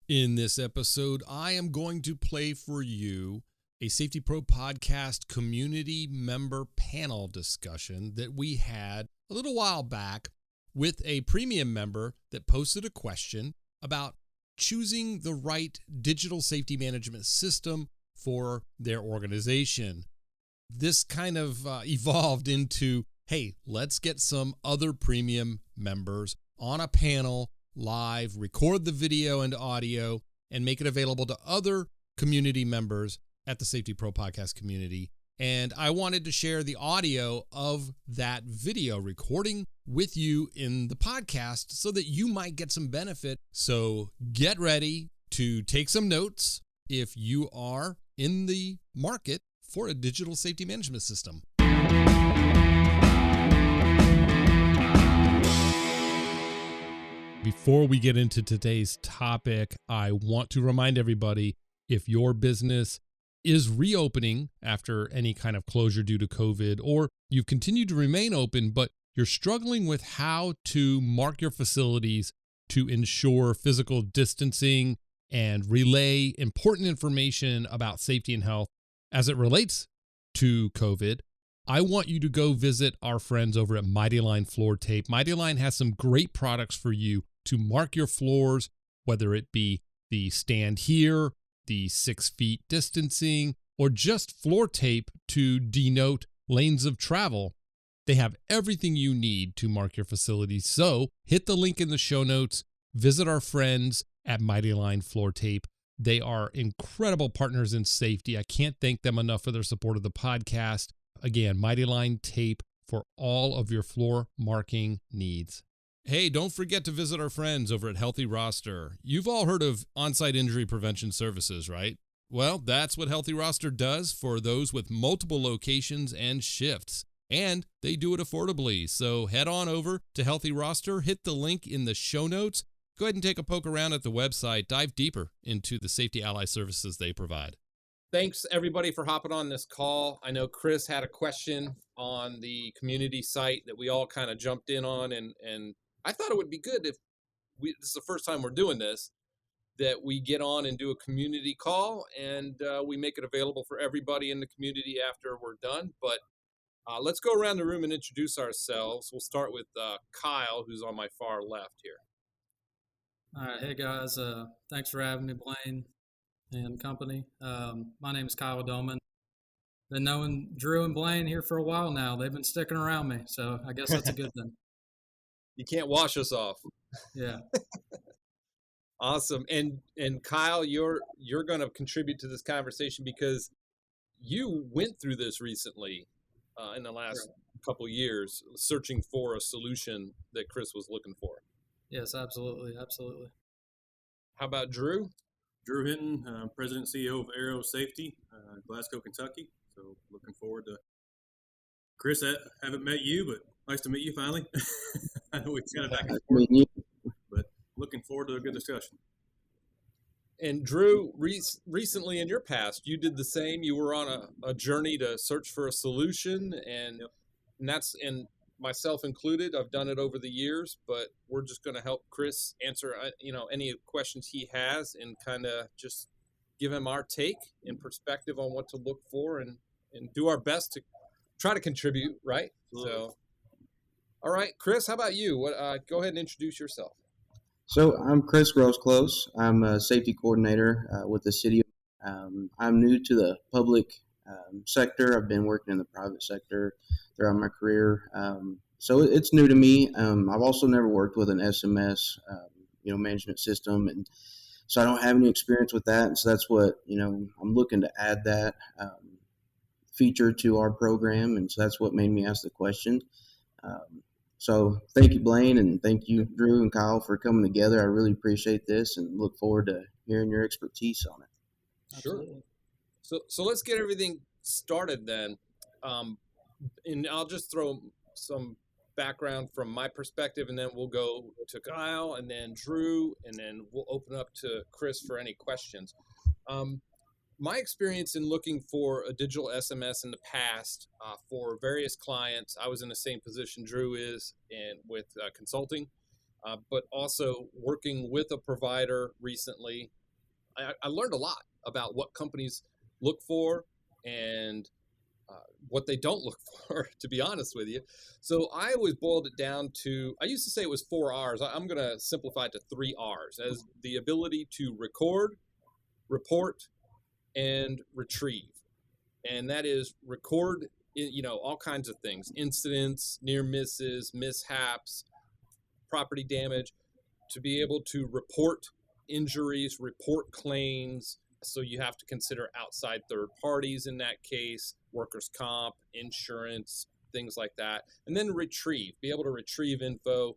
In this episode, I am going to play for you a SafetyPro Podcast Community member panel discussion that we had a little while back with a premium member that posted a question about choosing the right digital safety management system for their organization. This kind of evolved into, hey, let's get some other premium members on a panel live, record the video and audio, and make it available to other community members at the SafetyPro Podcast Community. And I wanted to share the audio of that video recording with you in the podcast so that you might get some benefit. So get ready to take some notes if you are in the market for a digital safety management system. Before we get into today's topic, I want to remind everybody, if your business is reopening after any kind of closure due to COVID, or you've continued to remain open, but you're struggling with how to mark your facilities to ensure physical distancing and relay important information about safety and health as it relates to COVID, I want you to go visit our friends over at MightyLine Floor Tape. MightyLine has some great products for you to mark your floors, whether it be the stand here, the 6 feet distancing, or just floor tape to denote lanes of travel. They have everything you need to mark your facilities. So hit the link in the show notes, visit our friends at MightyLine Floor Tape. They are incredible partners in safety. I can't thank them enough for their support of the podcast. Again, MightyLine Tape for all of your floor marking needs. Hey, don't forget to visit our friends over at Healthy Roster. You've all heard of onsite injury prevention services, right? Well, that's what Healthy Roster does for those with multiple locations and shifts. And they do it affordably. So head on over to Healthy Roster, hit the link in the show notes. Go ahead and take a poke around at the website, dive deeper into the safety ally services they provide. Thanks, everybody, for hopping on this call. I know Chris had a question on the community site that we all kind of jumped in on, and I thought it would be good if this is the first time we're doing this, that we get on and do a community call, and we make it available for everybody in the community after we're done. But let's go around the room and introduce ourselves. We'll start with Kyle, who's on my far left here. All right. Hey, guys. Thanks for having me, Blaine and company. My name is Kyle Domin. Been knowing Drew and Blaine here for a while now. They've been sticking around me, so I guess that's a good thing. You can't wash us off. Yeah. Awesome. And Kyle, you're going to contribute to this conversation because you went through this recently in the last couple years, searching for a solution that Chris was looking for. Yes, absolutely. Absolutely. How about Drew? Drew Hinton, President and CEO of Aero Safety, Glasgow, Kentucky. So looking forward to Chris. I haven't met you, but nice to meet you finally. I know we've got it back and forth, but looking forward to a good discussion. And Drew, recently in your past, you did the same. You were on a journey to search for a solution, and and myself included. I've done it over the years, but we're just going to help Chris answer any questions he has and kind of just give him our take and perspective on what to look for and do our best to try to contribute, right? Absolutely. So, all right, Chris, how about you? Go ahead and introduce yourself. So I'm Chris Groselclose. I'm a safety coordinator with the city. I'm new to the public sector. I've been working in the private sector throughout my career. So it's new to me. I've also never worked with an SMS, management system. And so I don't have any experience with that. And so that's what, I'm looking to add that feature to our program. And so that's what made me ask the question. So thank you, Blaine, and thank you, Drew and Kyle, for coming together. I really appreciate this and look forward to hearing your expertise on it. Sure. So let's get everything started then. And I'll just throw some background from my perspective, and then we'll go to Kyle and then Drew, and then we'll open up to Chris for any questions. My experience in looking for a digital SMS in the past for various clients, I was in the same position Drew is with consulting. but also working with a provider recently, I learned a lot about what companies look for and what they don't look for, to be honest with you. So I always boiled it down to, I used to say it was 4 R's. I'm going to simplify it to 3 R's, as the ability to record, report, and retrieve. And that is record, all kinds of things, incidents, near misses, mishaps, property damage, to be able to report injuries, report claims. So you have to consider outside third parties in that case, workers' comp, insurance, things like that. And then retrieve, be able to retrieve info.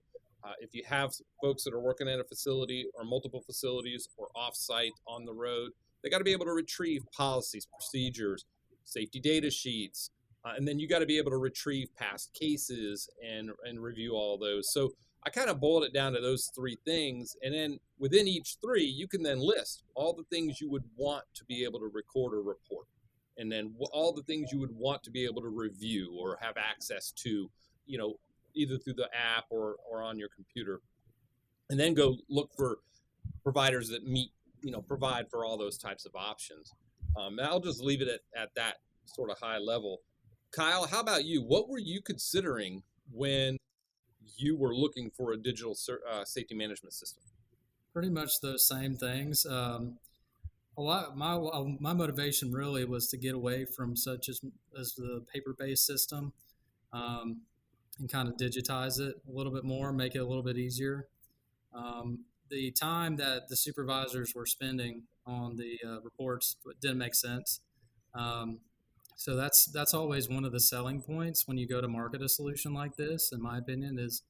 If you have folks that are working at a facility or multiple facilities or off-site on the road, they got to be able to retrieve policies, procedures, safety data sheets, and then you got to be able to retrieve past cases and review all those. So I kind of boiled it down to those 3 things. And then within each 3, you can then list all the things you would want to be able to record or report. And then all the things you would want to be able to review or have access to, either through the app or on your computer. And then go look for providers that provide for all those types of options. And I'll just leave it at that sort of high level. Kyle, how about you? What were you considering when you were looking for a digital safety management system? Pretty much those same things. My motivation really was to get away from such as the paper-based system, and kind of digitize it a little bit more, make it a little bit easier. The time that the supervisors were spending on the reports didn't make sense. So that's always one of the selling points when you go to market a solution like this, in my opinion, is,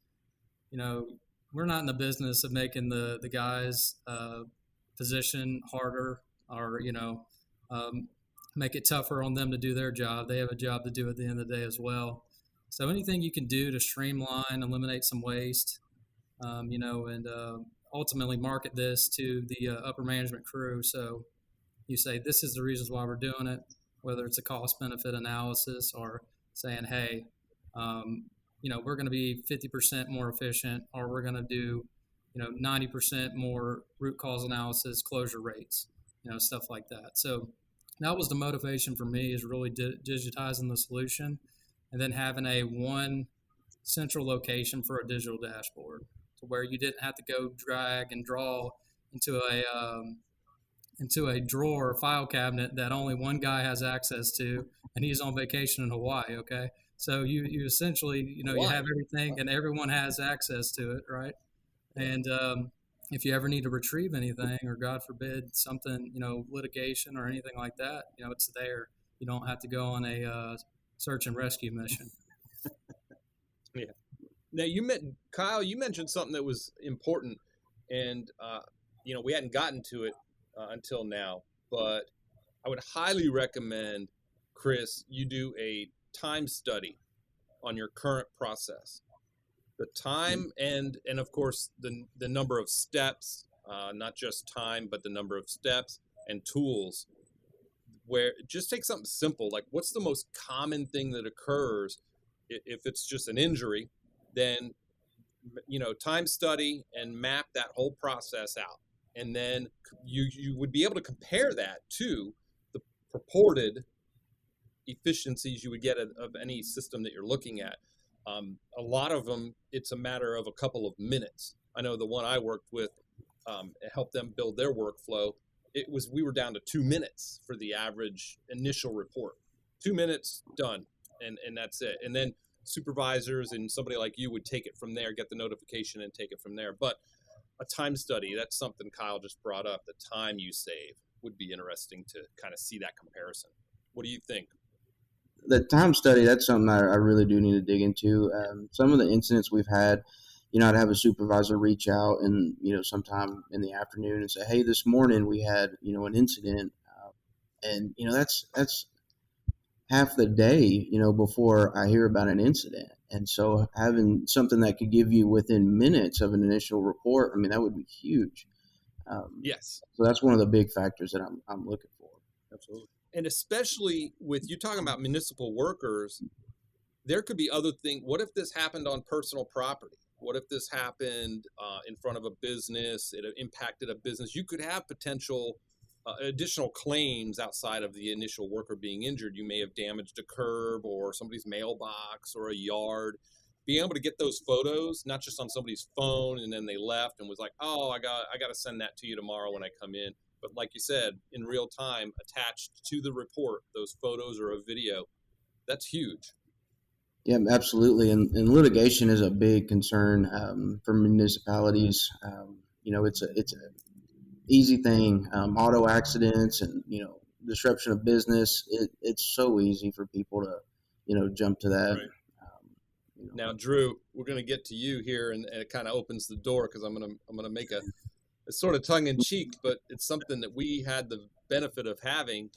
we're not in the business of making the guys' position harder or, make it tougher on them to do their job. They have a job to do at the end of the day as well. So anything you can do to streamline, eliminate some waste, and ultimately market this to the upper management crew. So you say, this is the reasons why we're doing it, whether it's a cost benefit analysis or saying, hey, we're going to be 50% more efficient, or we're going to do, 90% more root cause analysis, closure rates, stuff like that. So that was the motivation for me, is really digitizing the solution and then having a one central location for a digital dashboard, to where you didn't have to go drag and draw into a drawer or file cabinet that only one guy has access to, and he's on vacation in Hawaii. Okay. So you essentially, you have everything and everyone has access to it. Right. And, if you ever need to retrieve anything, or God forbid something, litigation or anything like that, it's there. You don't have to go on a search and rescue mission. Yeah. Now Kyle, you mentioned something that was important, and we hadn't gotten to it until now, but I would highly recommend, Chris, you do a time study on your current process. The time and of course the number of steps, not just time, but the number of steps and tools. Where just take something simple, like what's the most common thing that occurs if it's just an injury, then time study and map that whole process out. And then you would be able to compare that to the purported efficiencies you would get of any system that you're looking at. A lot of them, it's a matter of a couple of minutes. I know the one I worked with, helped them build their workflow. We were down to 2 minutes for the average initial report. 2 minutes, done, and that's it. And then supervisors and somebody like you would take it from there, get the notification and take it from there. But a time study, that's something Kyle just brought up. The time you save would be interesting to kind of see that comparison. What do you think? The time study, that's something I really do need to dig into. Some of the incidents we've had, I'd have a supervisor reach out and, sometime in the afternoon and say, hey, this morning we had, an incident. And, that's half the day, before I hear about an incident. And so having something that could give you within minutes of an initial report, that would be huge. Yes. So that's one of the big factors that I'm looking for. Absolutely. And especially with you talking about municipal workers, there could be other things. What if this happened on personal property? What if this happened in front of a business? It impacted a business. You could have potential additional claims outside of the initial worker being injured. You may have damaged a curb or somebody's mailbox or a yard. Being able to get those photos, not just on somebody's phone and then they left and was like, oh, I got to send that to you tomorrow when I come in. But like you said, in real time, attached to the report, those photos or a video, that's huge. Yeah, absolutely. And litigation is a big concern for municipalities. It's a easy thing. Auto accidents and, disruption of business. It's so easy for people to, jump to that. Right. Now, Drew, we're going to get to you here, and it kind of opens the door because I'm going to make a sort of tongue in cheek, but it's something that we had the benefit of having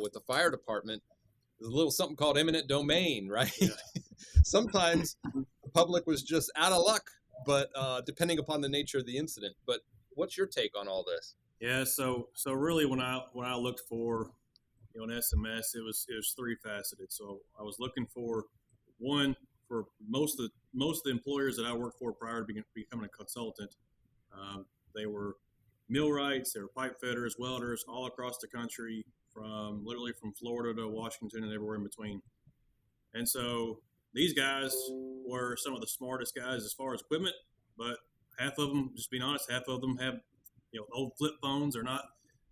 with the fire department. There's a little something called eminent domain, right? Yeah. Sometimes the public was just out of luck, but depending upon the nature of the incident. But what's your take on all this? Yeah, so really when I looked for an SMS, it was three faceted. So I was looking for one for most of the employers that I worked for prior to becoming a consultant. They were millwrights, they were pipe fitters, welders, all across the country, literally from Florida to Washington and everywhere in between. And so these guys were some of the smartest guys as far as equipment, but half of them, just being honest, half of them have old flip phones or not.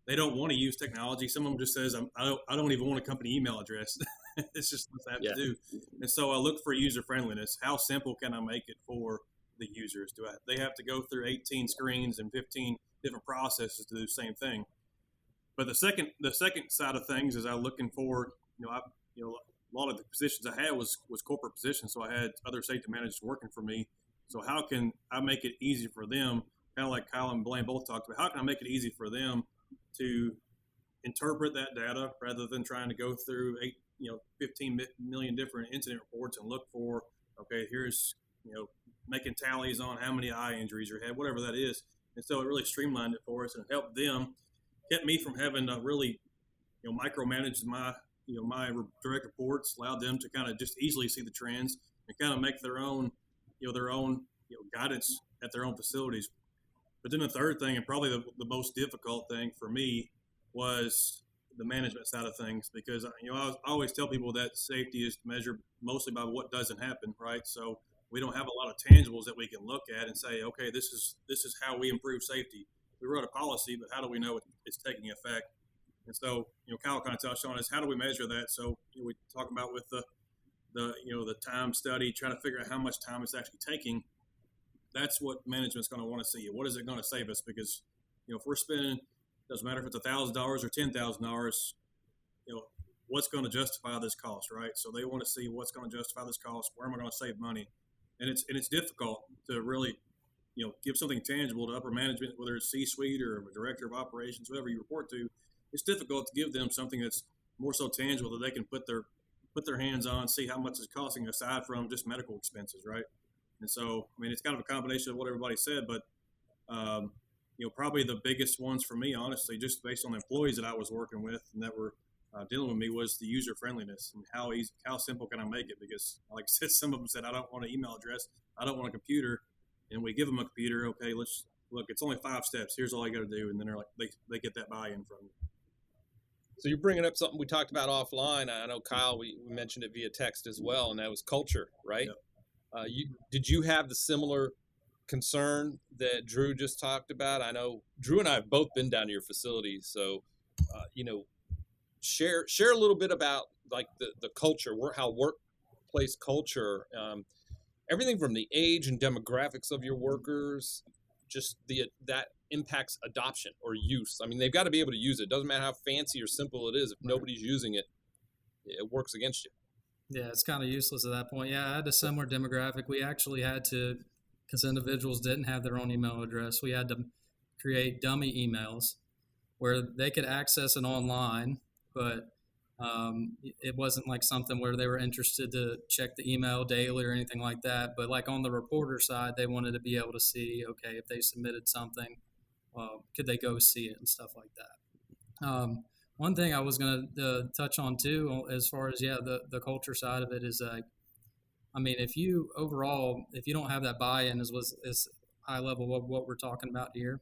They don't want to use technology. Some of them just says, I don't even want a company email address. It's just what I have to do. And so I look for user friendliness. How simple can I make it for the users? They have to go through 18 screens and 15 different processes to do the same thing? But the second side of things is I'm looking for, a lot of the positions I had was corporate positions. So I had other safety managers working for me. So how can I make it easy for them? Kind of like Kyle and Blaine both talked about, how can I make it easy for them to interpret that data rather than trying to go through 15 million different incident reports and look for, okay, here's, making tallies on how many eye injuries you had, whatever that is. And so it really streamlined it for us and helped them, kept me from having to really, micromanage my direct reports, allowed them to kind of just easily see the trends and kind of make their own guidance at their own facilities. But then the third thing, and probably the most difficult thing for me, was the management side of things, because I always tell people that safety is measured mostly by what doesn't happen, right? So we don't have a lot of tangibles that we can look at and say, okay, this is how we improve safety. We wrote a policy, but how do we know it's taking effect? And so, Kyle kind of touched on is how do we measure that? So we talk about with the time study, trying to figure out how much time it's actually taking. That's what management's going to want to see. What is it going to save us? Because, if we're spending, doesn't matter if it's $1,000 or $10,000, what's going to justify this cost, right? So they want to see what's going to justify this cost. Where am I going to save money? And it's difficult to really, give something tangible to upper management, whether it's C-suite or a director of operations, whoever you report to. It's difficult to give them something that's more so tangible that they can put their hands on, see how much it's costing aside from just medical expenses, right? And so, it's kind of a combination of what everybody said, but, probably the biggest ones for me, honestly, just based on the employees that I was working with and that were dealing with me, was the user friendliness and how simple can I make it? Because, like I said, some of them said, I don't want an email address, I don't want a computer, and we give them a computer. Okay, let's look. It's only 5 steps. Here's all I got to do, and then they're like, they get that buy-in from you. So you're bringing up something we talked about offline. I know, Kyle, we mentioned it via text as well, and that was culture, right? Yep. Did you have the similar concern that Drew just talked about? I know Drew and I have both been down to your facility, so share a little bit about like the culture, how workplace culture, everything from the age and demographics of your workers, just that impacts adoption or use. They've got to be able to use it. Doesn't matter how fancy or simple it is. If nobody's using it, it works against you. Yeah, it's kind of useless at that point. Yeah, I had a similar demographic. We actually had to, because individuals didn't have their own email address, we had to create dummy emails where they could access it online, but it wasn't like something where they were interested to check the email daily or anything like that. But like on the reporter side, they wanted to be able to see, okay, if they submitted something, could they go see it and stuff like that. One thing I was going to touch on too, as far as the culture side of it, is I mean, if you don't have that buy-in is high level of what we're talking about here,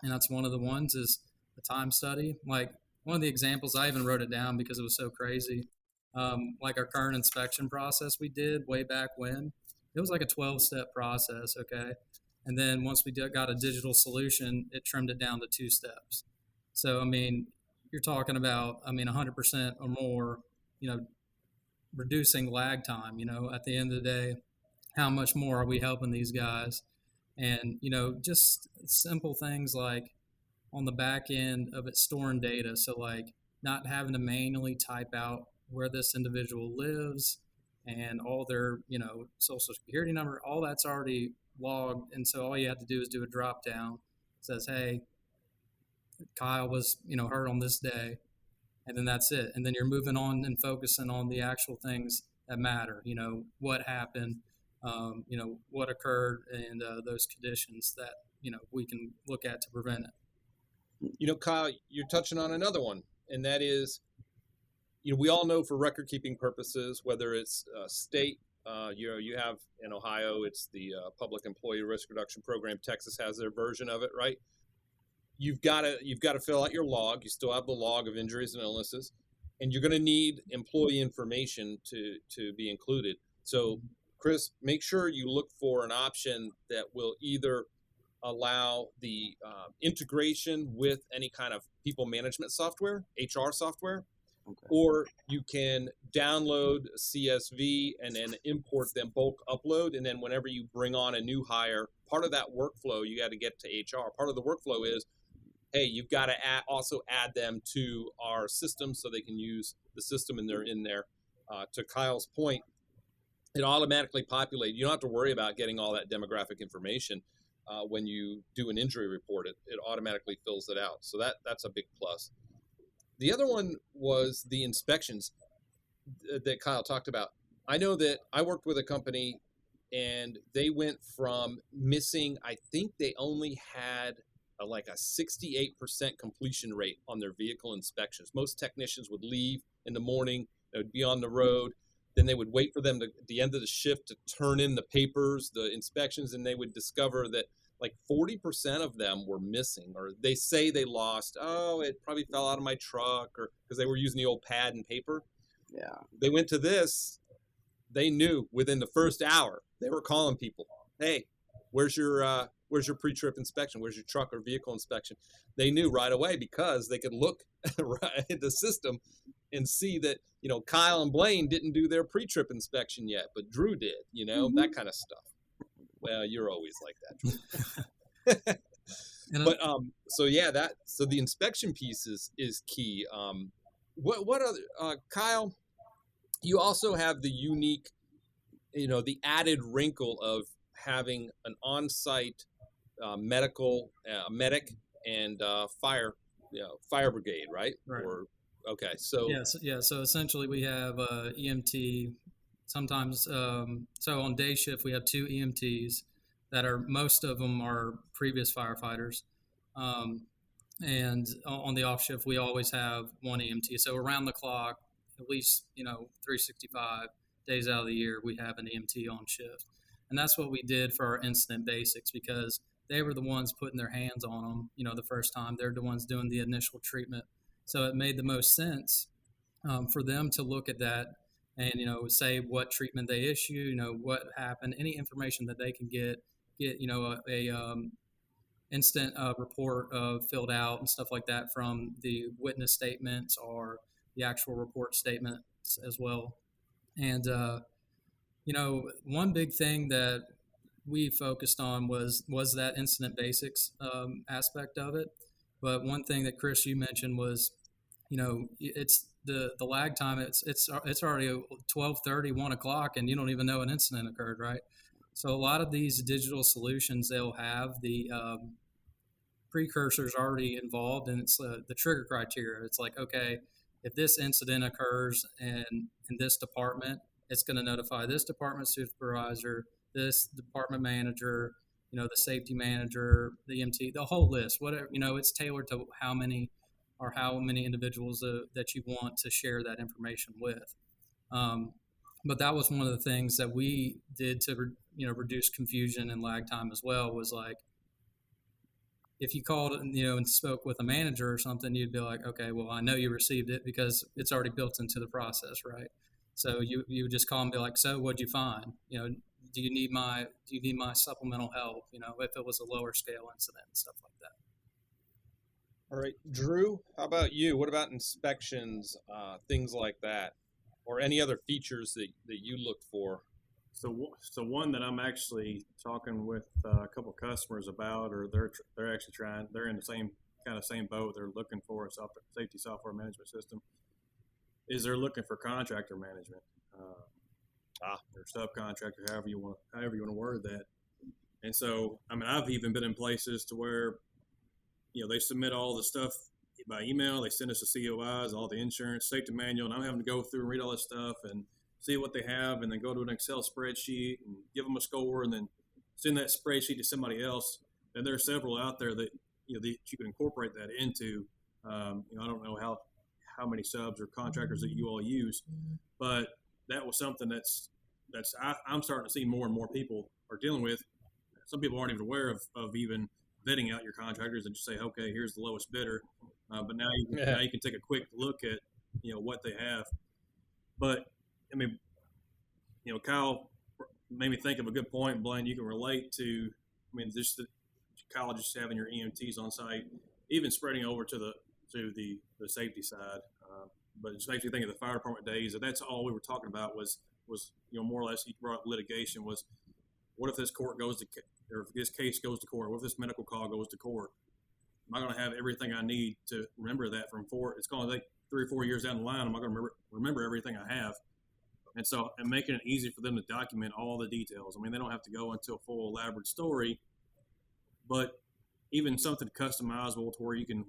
and that's one of the ones is the time study. Like one of the examples, I even wrote it down because it was so crazy. Like our current inspection process we did way back when, it was like a 12-step process, okay? And then once we got a digital solution, it trimmed it down to 2 steps. So, I mean, you're talking about, 100% or more, reducing lag time, at the end of the day, how much more are we helping these guys? And, just simple things like on the back end of it storing data. So like not having to manually type out where this individual lives and all their, social security number, all that's already logged. And so all you have to do is do a drop down. It says, hey, Kyle was, hurt on this day. And then that's it. And then you're moving on and focusing on the actual things that matter, what happened, what occurred and those conditions that, we can look at to prevent it. Kyle, you're touching on another one, and that is, we all know for record keeping purposes, whether it's state, you have in Ohio, it's the Public Employee Risk Reduction Program. Texas has their version of it, right? You've got to fill out your log. You still have the log of injuries and illnesses, and you're going to need employee information to be included. So, Chris, make sure you look for an option that will either allow the integration with any kind of people management software, HR software, okay, or you can download CSV and then import them bulk upload. And then whenever you bring on a new hire, part of that workflow, you got to get to HR. Part of the workflow is, hey, you've got to also add them to our system so they can use the system and they're in there. To Kyle's point, it automatically populates. You don't have to worry about getting all that demographic information. When you do an injury report, it automatically fills it out. So that's a big plus. The other one was the inspections that Kyle talked about. I know that I worked with a company and they went from missing, I think they only had like a 68% completion rate on their vehicle inspections. Most technicians would leave in the morning, they would be on the road. Then they would wait for them at the end of the shift to turn in the papers, the inspections, and they would discover that like 40% of them were missing, or they say they lost. Oh, it probably fell out of my truck, or because they were using the old pad and paper. Yeah. They went to this. They knew within the first hour. They were calling people. Hey, where's your pre-trip inspection? Where's your truck or vehicle inspection? They knew right away because they could look right at the system and see that, Kyle and Blaine didn't do their pre-trip inspection yet, but Drew did, that kind of stuff. Well, you're always like that, Drew. But, so the inspection piece is key. What other, Kyle, you also have the unique, the added wrinkle of having an on-site medical medic and fire brigade, right? Right. Okay, so so essentially we have EMT. Sometimes, so on day shift we have 2 EMTs that are, most of them are previous firefighters, and on the off shift we always have 1 EMT. So around the clock, at least 365 days out of the year, we have an EMT on shift, and that's what we did for our incident basics because they were the ones putting their hands on them. The first time they're the ones doing the initial treatment. So it made the most sense for them to look at that and, say what treatment they issue, what happened, any information that they can get, a instant report filled out and stuff like that from the witness statements or the actual report statements as well. And, one big thing that we focused on was that incident basics aspect of it. But one thing that Chris, you mentioned was, it's the lag time. It's already 12:30, 1 o'clock, and you don't even know an incident occurred, right? So a lot of these digital solutions, they'll have the precursors already involved, and it's the trigger criteria. It's like, okay, if this incident occurs in this department, it's going to notify this department supervisor, this department manager, the safety manager, the EMT, the whole list, whatever, it's tailored to how many individuals that you want to share that information with. But that was one of the things that we did to reduce confusion and lag time as well. Was like, if you called and spoke with a manager or something, you'd be like, okay, well, I know you received it because it's already built into the process, right? So you would just call and be like, so what'd you find? Do you need my supplemental help? If it was a lower scale incident and stuff like that. All right, Drew, how about you? What about inspections, things like that, or any other features that you look for? So one that I'm actually talking with a couple customers about, or they're actually they're in the same boat. They're looking for a safety software management system. Is they're looking for contractor management, or subcontractor, however you want to word that. And so, I mean, I've even been in places to where, they submit all the stuff by email. They send us the COIs, all the insurance, safety manual, and I'm having to go through and read all this stuff and see what they have, and then go to an Excel spreadsheet and give them a score, and then send that spreadsheet to somebody else. And there are several out there that that you can incorporate that into. I don't know how many subs or contractors that you all use, but that was something I'm starting to see more and more people are dealing with. Some people aren't even aware of even vetting out your contractors and just say, okay, here's the lowest bidder. But now you can take a quick look at what they have. But I mean, Kyle made me think of a good point, Blaine. You can relate to. I mean, just Kyle just having your EMTs on site, even spreading over to the safety side. But it just makes me think of the fire department days. And that's all we were talking about was more or less, he brought up litigation, was what if this court goes to, or if this case goes to court, what if this medical call goes to court? Am I going to have everything I need to remember that it's going to take 3 or 4 years down the line? Am I going to remember everything I have? And so, and making it easy for them to document all the details. I mean, they don't have to go into a full elaborate story, but even something customizable to where you can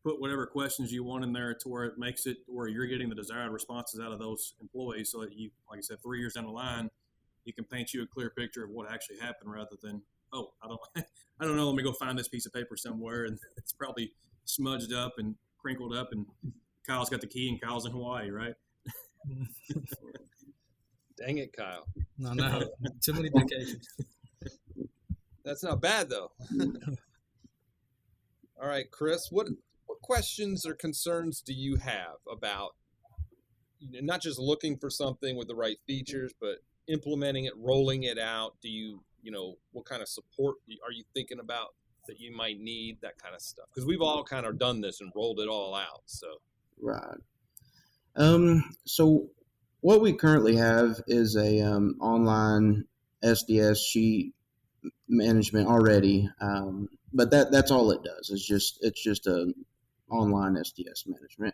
put whatever questions you want in there to where it makes it where you're getting the desired responses out of those employees, so that you, like I said, 3 years down the line, you can paint you a clear picture of what actually happened, rather than, I don't know, let me go find this piece of paper somewhere, and it's probably smudged up and crinkled up, and Kyle's got the key and Kyle's in Hawaii, right? Dang it, Kyle. No, too many vacations. That's not bad, though. All right, Chris, what questions or concerns do you have about not just looking for something with the right features, but implementing it, rolling it out? Do you what kind of support are you thinking about that you might need, that kind of stuff? Because we've all kind of done this and rolled it all out. So right. So what we currently have is a online SDS sheet management already, but that's all it does. It's just a online SDS management.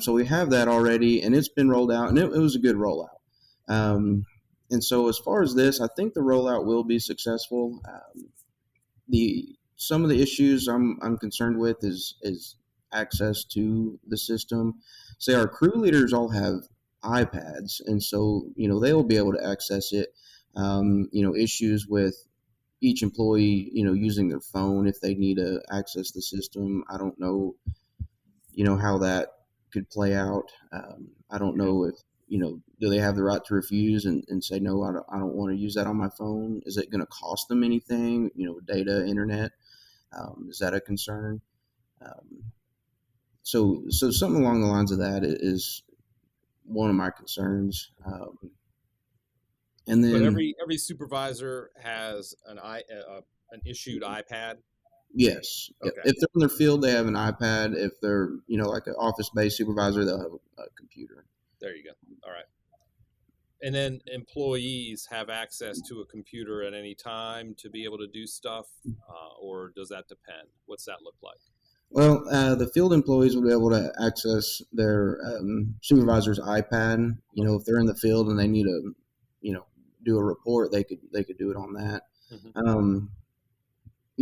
So we have that already, and it's been rolled out, and it was a good rollout. And so as far as this, I think the rollout will be successful. Some of the issues I'm concerned with is access to the system. Say our crew leaders all have iPads, and so they will be able to access it. Issues with each employee, using their phone if they need to access the system. I don't know, how that could play out. I don't know if, do they have the right to refuse and say, no, I don't want to use that on my phone? Is it going to cost them anything? Data, internet, is that a concern? So something along the lines of that is one of my concerns. And then, but every supervisor has an issued iPad. Yes. Okay. If they're in their field, they have an iPad. If they're like an office-based supervisor, they'll have a computer. There you go. All right. And then employees have access to a computer at any time to be able to do stuff, or does that depend? What's that look like? Well, the field employees will be able to access their supervisor's iPad. If they're in the field and they need to, do a report, they could do it on that. Mm-hmm.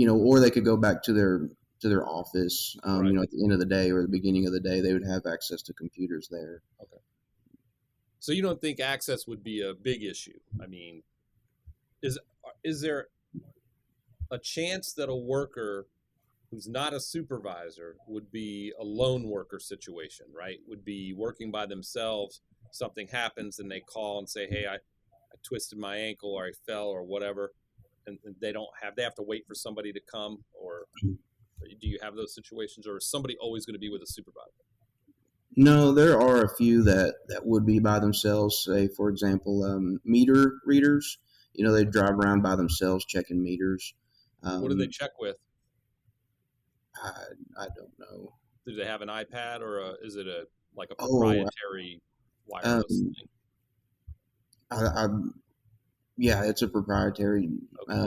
Or they could go back to their office. Right. At the end of the day or the beginning of the day, they would have access to computers there. Okay. So you don't think access would be a big issue? I mean, is there a chance that a worker who's not a supervisor would be a lone worker situation, right? Would be working by themselves, something happens and they call and say, hey, I twisted my ankle or I fell or whatever, and they have to wait for somebody to come, or do you have those situations, or is somebody always going to be with a supervisor? No, there are a few that would be by themselves. Say, for example, meter readers. They drive around by themselves checking meters. What do they check with? I don't know. Do they have an iPad, or is it a proprietary wireless thing? Yeah, it's a proprietary. Okay.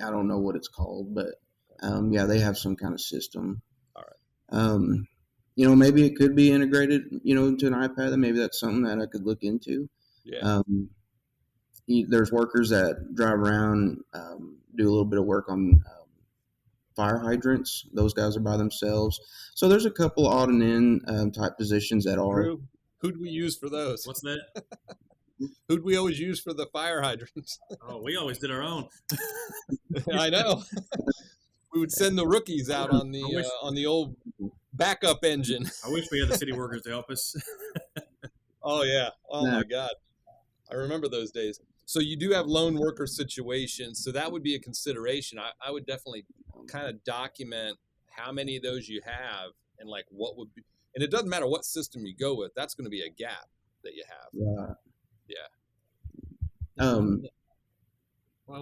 I don't know what it's called, but yeah, they have some kind of system. All right. Maybe it could be integrated, into an iPad. Maybe that's something that I could look into. Yeah. There's workers that drive around, do a little bit of work on fire hydrants. Those guys are by themselves. So there's a couple odd and end type positions that are. Drew, who'd we use for those? What's that? Who'd we always use for the fire hydrants? Oh, we always did our own. I know. We would send the rookies out on the old backup engine. I wish we had the city workers to help us. Oh yeah. Oh my God. I remember those days. So you do have lone worker situations. So that would be a consideration. I would definitely kind of document how many of those you have and like what would be, and it doesn't matter what system you go with. That's going to be a gap that you have. Yeah. Yeah.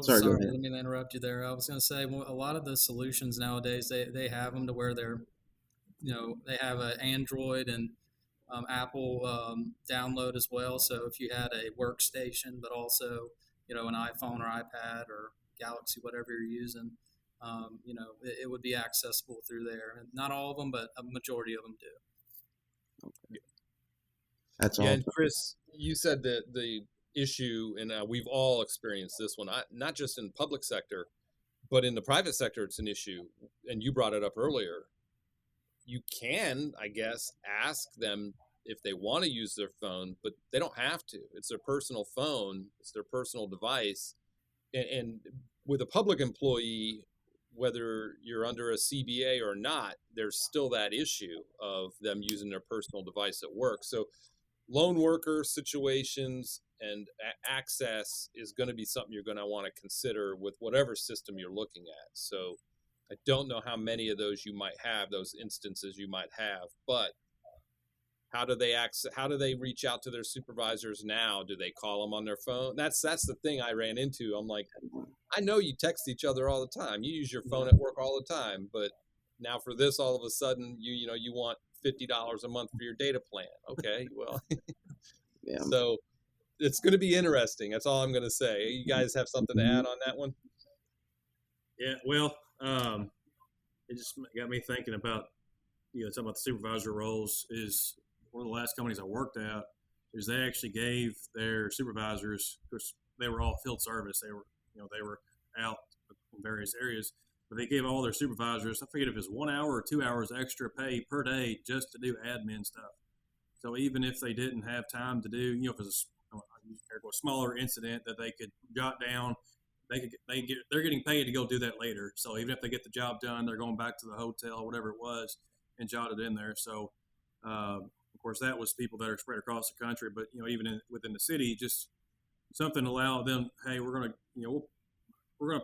Sorry, let me interrupt you there. I was going to say, a lot of the solutions nowadays, they have them to where they're, they have an Android and Apple download as well. So if you had a workstation, but also, an iPhone or iPad or Galaxy, whatever you're using, it would be accessible through there. And not all of them, but a majority of them do. Okay. That's all. Yeah, and Chris, you said that the issue, and we've all experienced this one, not just in public sector, but in the private sector, it's an issue. And you brought it up earlier. You can, I guess, ask them if they want to use their phone, but they don't have to. It's their personal phone. It's their personal device. And with a public employee, whether you're under a CBA or not, there's still that issue of them using their personal device at work. So lone worker situations and access is going to be something you're going to want to consider with whatever system you're looking at. So I don't know how many of those you might have, those instances you might have, but how do they reach out to their supervisors now? Do they call them on their phone? That's the thing I ran into. I'm like, I know you text each other all the time. You use your phone at work all the time, but now for this, all of a sudden, you want $50 a month for your data plan. Okay, well, yeah. So it's going to be interesting. That's all I'm going to say. You guys have something to add on that one? Yeah, well, it just got me thinking about, talking about the supervisor roles. Is one of the last companies I worked at is they actually gave their supervisors, of course, they were all field service. They were out in various areas, but they gave all their supervisors, I forget if it was 1 hour or 2 hours extra pay per day just to do admin stuff. So even if they didn't have time to do, if it was a smaller incident that they could jot down, they're getting paid to go do that later. So even if they get the job done, they're going back to the hotel, whatever it was, and jot it in there. So, of course, that was people that are spread across the country. But even within the city, just something to allow them. Hey, we're gonna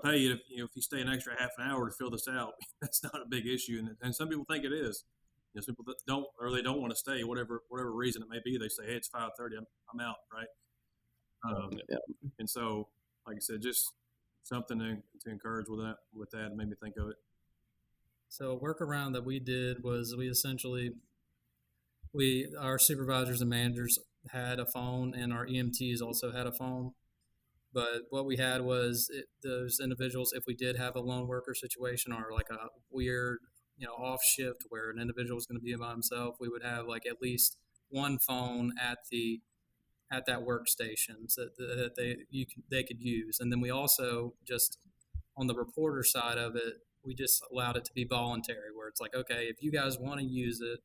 pay you if you stay an extra half an hour to fill this out. That's not a big issue, and some people think it is. Some people that don't want to stay, whatever reason it may be. They say, hey, it's 5:30, I'm out, right? Yeah. And so, like I said, just something to encourage with that made me think of it. So a workaround that we did was our supervisors and managers had a phone, and our EMTs also had a phone. But what we had was those individuals, if we did have a lone worker situation or like a weird, off shift where an individual was going to be by himself, we would have like at least one phone at that workstation that they could use. And then we also just on the reporter side of it, we just allowed it to be voluntary, where it's like, okay, if you guys want to use it,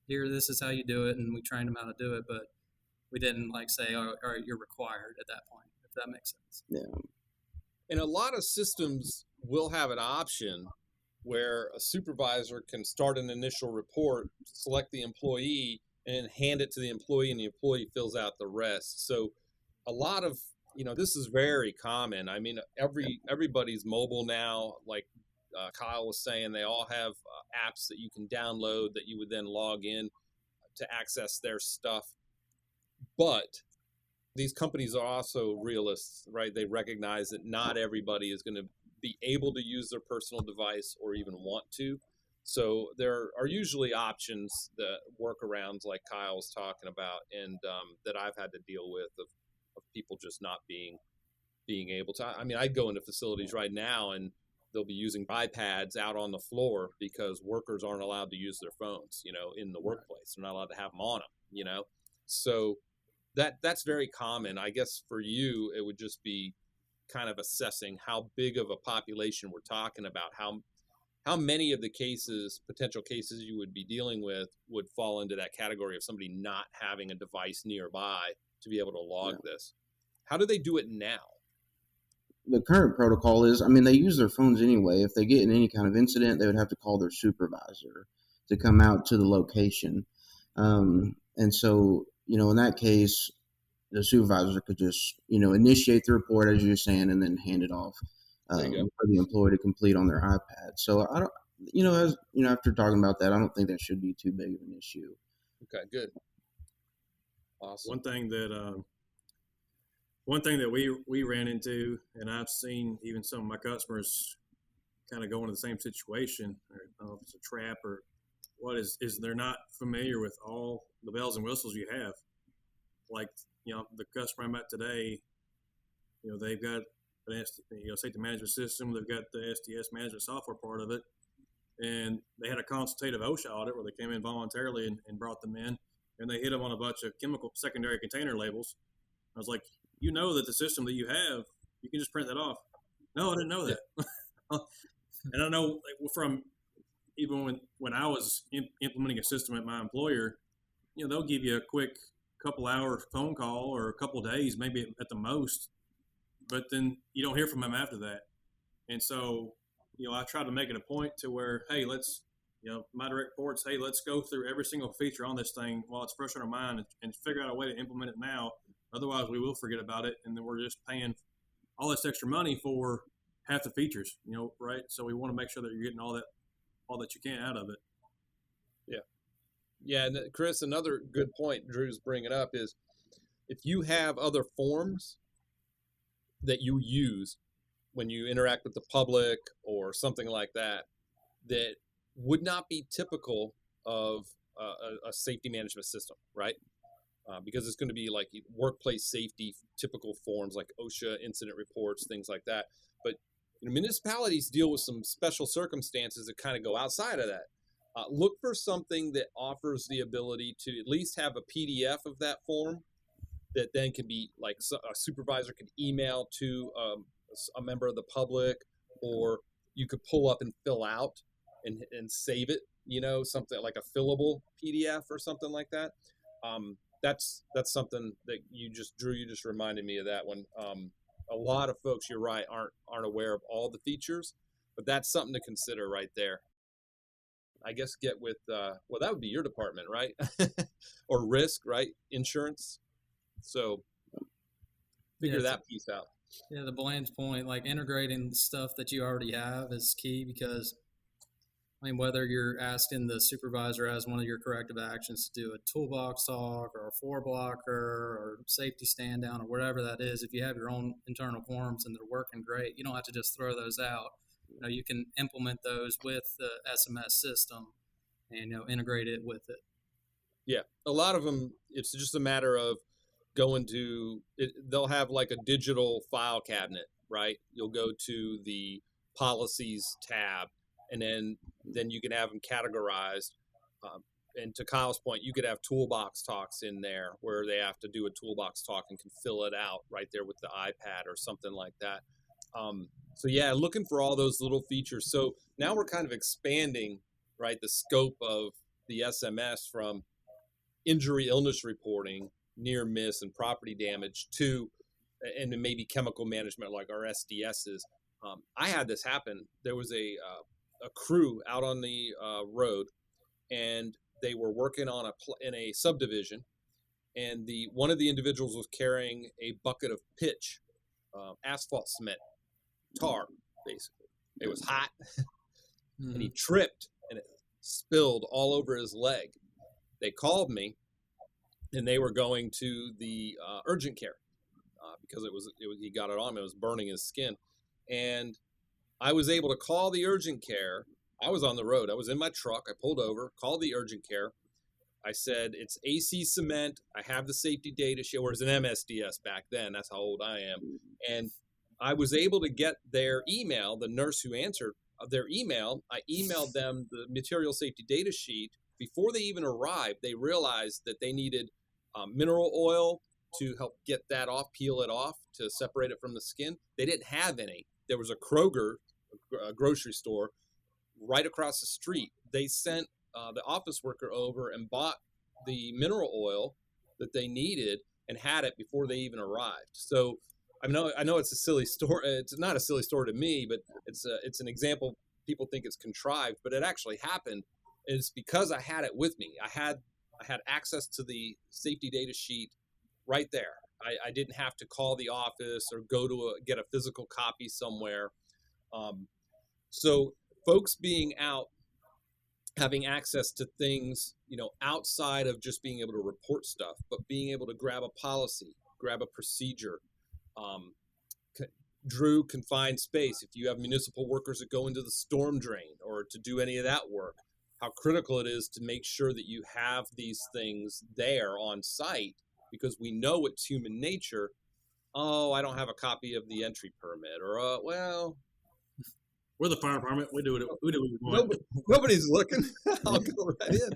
this is how you do it, and we trained them how to do it, but we didn't like say, all right, you're required at that point, if that makes sense. Yeah. And a lot of systems will have an option where a supervisor can start an initial report, select the employee, and hand it to the employee, and the employee fills out the rest. So a lot of, this is very common. I mean, everybody's mobile now. Like Kyle was saying, they all have apps that you can download that you would then log in to access their stuff. But these companies are also realists, right? They recognize that not everybody is going to be able to use their personal device or even want to. So there are usually options, that workarounds like Kyle was talking about, and that I've had to deal with of people just not being able to. I mean, I'd go into facilities right now and they'll be using iPads out on the floor because workers aren't allowed to use their phones, in the workplace. They're not allowed to have them on them, So that's very common. I guess for you, it would just be kind of assessing how big of a population we're talking about, how many of the potential cases you would be dealing with would fall into that category of somebody not having a device nearby to be able to log this. How do they do it now? The current protocol is, they use their phones anyway. If they get in any kind of incident, they would have to call their supervisor to come out to the location. And so, in that case, the supervisor could just, initiate the report, as you're saying, and then hand it off for the employee to complete on their iPad. So I don't, after talking about that, I don't think that should be too big of an issue. Okay, good. Awesome. One thing that we ran into, and I've seen even some of my customers kind of go into the same situation, or I don't know if it's a trap or what, is they're not familiar with all the bells and whistles you have. Like, the customer I met today, they've got an safety management system. They've got the SDS management software part of it. And they had a consultative OSHA audit where they came in voluntarily and brought them in, and they hit them on a bunch of chemical secondary container labels. I was like, that the system that you have, you can just print that off. No, I didn't know that. And I know from even when I was implementing a system at my employer, they'll give you a quick couple hour phone call or a couple days, maybe at the most, but then you don't hear from them after that. And so, I try to make it a point to where, hey, let's, my direct reports, hey, let's go through every single feature on this thing while it's fresh on our mind and figure out a way to implement it now. Otherwise, we will forget about it, and then we're just paying all this extra money for half the features, right? So we want to make sure that you're getting all that you can out of it. Yeah. Yeah, and Chris, another good point Drew's bringing up is if you have other forms that you use when you interact with the public or something like that, that would not be typical of a safety management system, right? Because it's going to be like workplace safety typical forms like OSHA incident reports, things like that. But municipalities deal with some special circumstances that kind of go outside of that. Look for something that offers the ability to at least have a PDF of that form that then can be like a supervisor could email to a member of the public, or you could pull up and fill out and save it, something like a fillable PDF or something like that. That's something that you just reminded me of that one. A lot of folks, you're right, aren't aware of all the features, but that's something to consider right there. I guess get with, that would be your department, right? Or risk, right? Insurance. So figure that piece out. Yeah, to Blaine's point, like integrating stuff that you already have is key because, whether you're asking the supervisor as one of your corrective actions to do a toolbox talk or a floor blocker or safety stand down or whatever that is, if you have your own internal forms and they're working great, you don't have to just throw those out. You can implement those with the SMS system and, integrate it with it. Yeah. A lot of them, it's just a matter of going to it. They'll have like a digital file cabinet, right? You'll go to the policies tab, and then you can have them categorized. And to Kyle's point, you could have toolbox talks in there where they have to do a toolbox talk and can fill it out right there with the iPad or something like that. So yeah, looking for all those little features. So now we're kind of expanding, right, the scope of the SMS from injury illness reporting, near miss and property damage to, and then maybe chemical management like our SDSs. I had this happen. There was a crew out on the road, and they were working on in a subdivision, and one of the individuals was carrying a bucket of pitch, asphalt cement, tar, basically. It was hot, and he tripped, and it spilled all over his leg. They called me, and they were going to the urgent care because he got it on him. It was burning his skin, and I was able to call the urgent care. I was on the road. I was in my truck. I pulled over, called the urgent care. I said, it's AC cement. I have the safety data sheet, or it's an MSDS back then. That's how old I am. And I was able to get their email, the nurse who answered their email. I emailed them the material safety data sheet. Before they even arrived, they realized that they needed mineral oil to help get that off, peel it off, to separate it from the skin. They didn't have any. There was a Kroger, a grocery store, right across the street. They sent the office worker over and bought the mineral oil that they needed and had it before they even arrived. So I know it's a silly story. It's not a silly story to me, but it's an example. People think it's contrived, but it actually happened. It's because I had it with me. I had access to the safety data sheet right there. I didn't have to call the office or go to get a physical copy somewhere. So folks being out, having access to things, outside of just being able to report stuff, but being able to grab a policy, grab a procedure. Drew, confined space. If you have municipal workers that go into the storm drain or to do any of that work, how critical it is to make sure that you have these things there on site, because we know it's human nature. Oh, I don't have a copy of the entry permit, or we're the fire department. We do what we want. Nobody's looking. I'll go right in.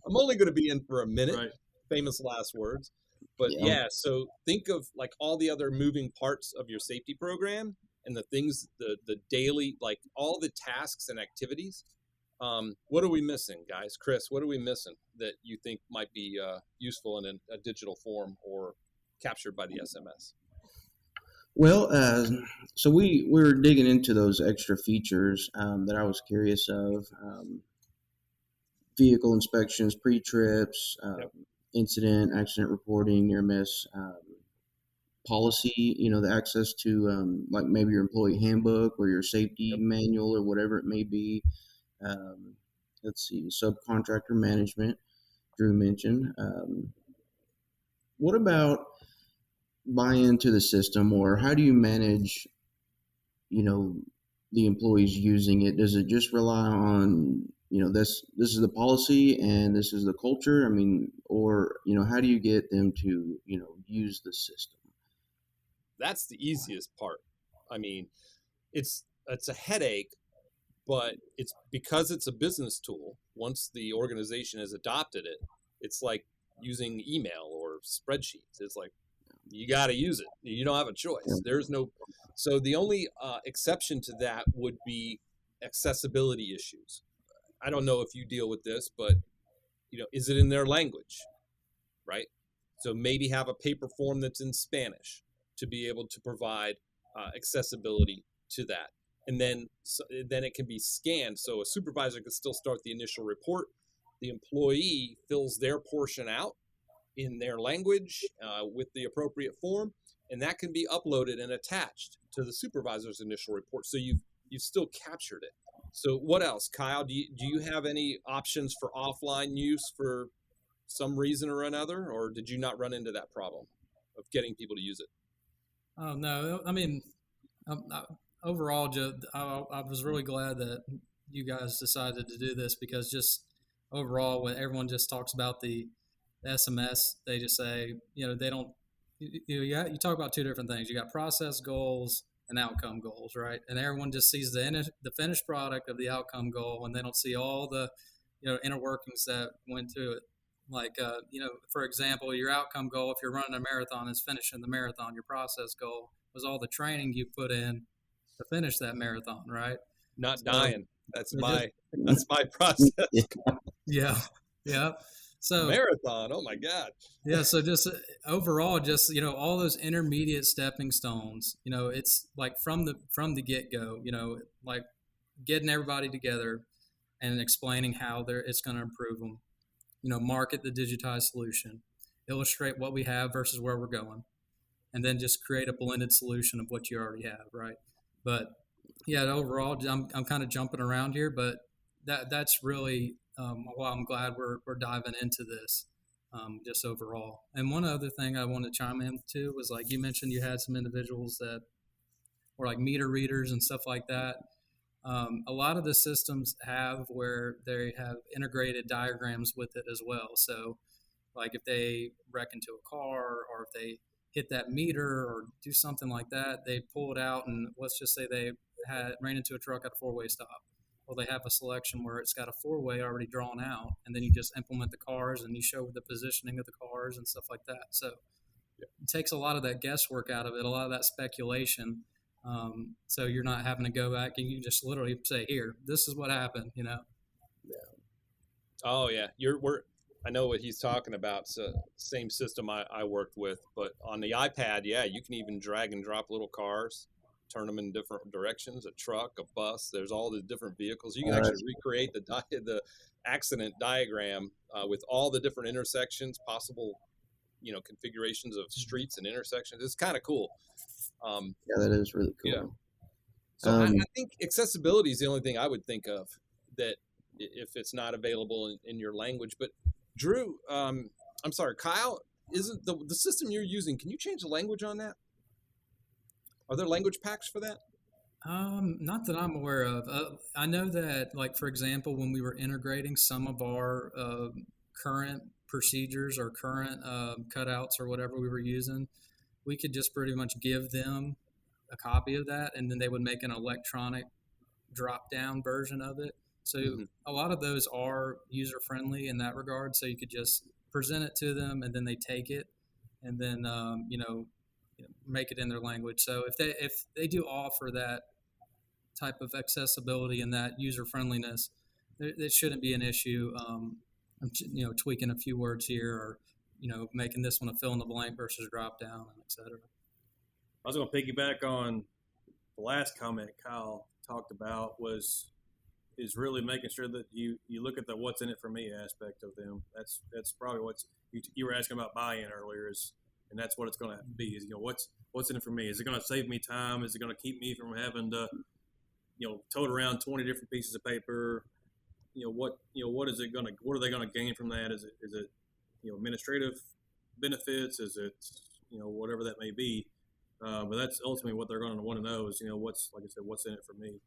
I'm only going to be in for a minute. Right. Famous last words. But yeah, so think of like all the other moving parts of your safety program and the things, the daily, like all the tasks and activities. What are we missing, guys? Chris, what are we missing that you think might be useful in a digital form or captured by the SMS? Well, so we were digging into those extra features that I was curious of. Vehicle inspections, pre-trips, incident, accident reporting, near miss, policy, the access to like maybe your employee handbook or your safety manual or whatever it may be. Let's see, subcontractor management, Drew mentioned. What about buy-in to the system, or how do you manage, the employees using it? Does it just rely on, this is the policy and this is the culture? I mean, or, how do you get them to, use the system? That's the easiest part. I mean, it's a headache, but it's because it's a business tool. Once the organization has adopted it, it's like using email or spreadsheets. It's like, you got to use it. You don't have a choice. There's no. So the only exception to that would be accessibility issues. I don't know if you deal with this, but is it in their language, right? So maybe have a paper form that's in Spanish to be able to provide accessibility to that, and then it can be scanned. So a supervisor can still start the initial report. The employee fills their portion out in their language with the appropriate form, and that can be uploaded and attached to the supervisor's initial report. So you've still captured it. So what else, Kyle? Do you have any options for offline use for some reason or another, or did you not run into that problem of getting people to use it? Oh no, I mean, overall, I was really glad that you guys decided to do this, because just overall, when everyone just talks about the SMS, they just say, they don't, you talk about two different things. You got process goals and outcome goals, right? And everyone just sees the finished product of the outcome goal, and they don't see all the, inner workings that went to it. Like, for example, your outcome goal, if you're running a marathon, is finishing the marathon. Your process goal was all the training you put in to finish that marathon, right? Not dying. That's my process. Yeah. So marathon. Oh my God. Yeah. So just overall, just, all those intermediate stepping stones, it's like from the get go, like getting everybody together and explaining how it's going to improve them. market the digitized solution, illustrate what we have versus where we're going, and then just create a blended solution of what you already have, right? But yeah, overall, I'm kind of jumping around here, but that's really why I'm glad we're diving into this, just overall. And one other thing I want to chime in to was, like you mentioned, you had some individuals that were like meter readers and stuff like that. A lot of the systems have where they have integrated diagrams with it as well. So like if they wreck into a car, or if they hit that meter or do something like that, they pull it out, and let's just say they ran into a truck at a four-way stop. Well, they have a selection where it's got a four-way already drawn out, and then you just implement the cars and you show the positioning of the cars and stuff like that. So it takes a lot of that guesswork out of it, a lot of that speculation. So you're not having to go back, and you just literally say, here, this is what happened, Yeah. Oh yeah. I know what he's talking about. It's the same system I worked with, but on the iPad, yeah, you can even drag and drop little cars, turn them in different directions, a truck, a bus. There's all the different vehicles. You can actually recreate the accident diagram with all the different intersections, possible, configurations of streets and intersections. It's kind of cool. Yeah, that is really cool. Yeah. So I think accessibility is the only thing I would think of that if it's not available in your language. But Drew, I'm sorry, Kyle, isn't the system you're using, can you change the language on that? Are there language packs for that? Not that I'm aware of. I know that, like, for example, when we were integrating some of our current procedures or current cutouts or whatever we were using, we could just pretty much give them a copy of that, and then they would make an electronic drop-down version of it. So a lot of those are user-friendly in that regard. So you could just present it to them, and then they take it, and then make it in their language. So if they do offer that type of accessibility and that user-friendliness, it shouldn't be an issue. Tweaking a few words here, or making this one a fill in the blank versus drop-down, et cetera. I was going to piggyback on the last comment Kyle talked about is really making sure that you look at the what's in it for me aspect of them. That's probably what you were asking about buy-in earlier, and that's what it's going to be is, what's in it for me? Is it going to save me time? Is it going to keep me from having to, tote around 20 different pieces of paper? What are they going to gain from that? Is it administrative benefits? Is it, whatever that may be? But that's ultimately what they're going to want to know is, what's in it for me?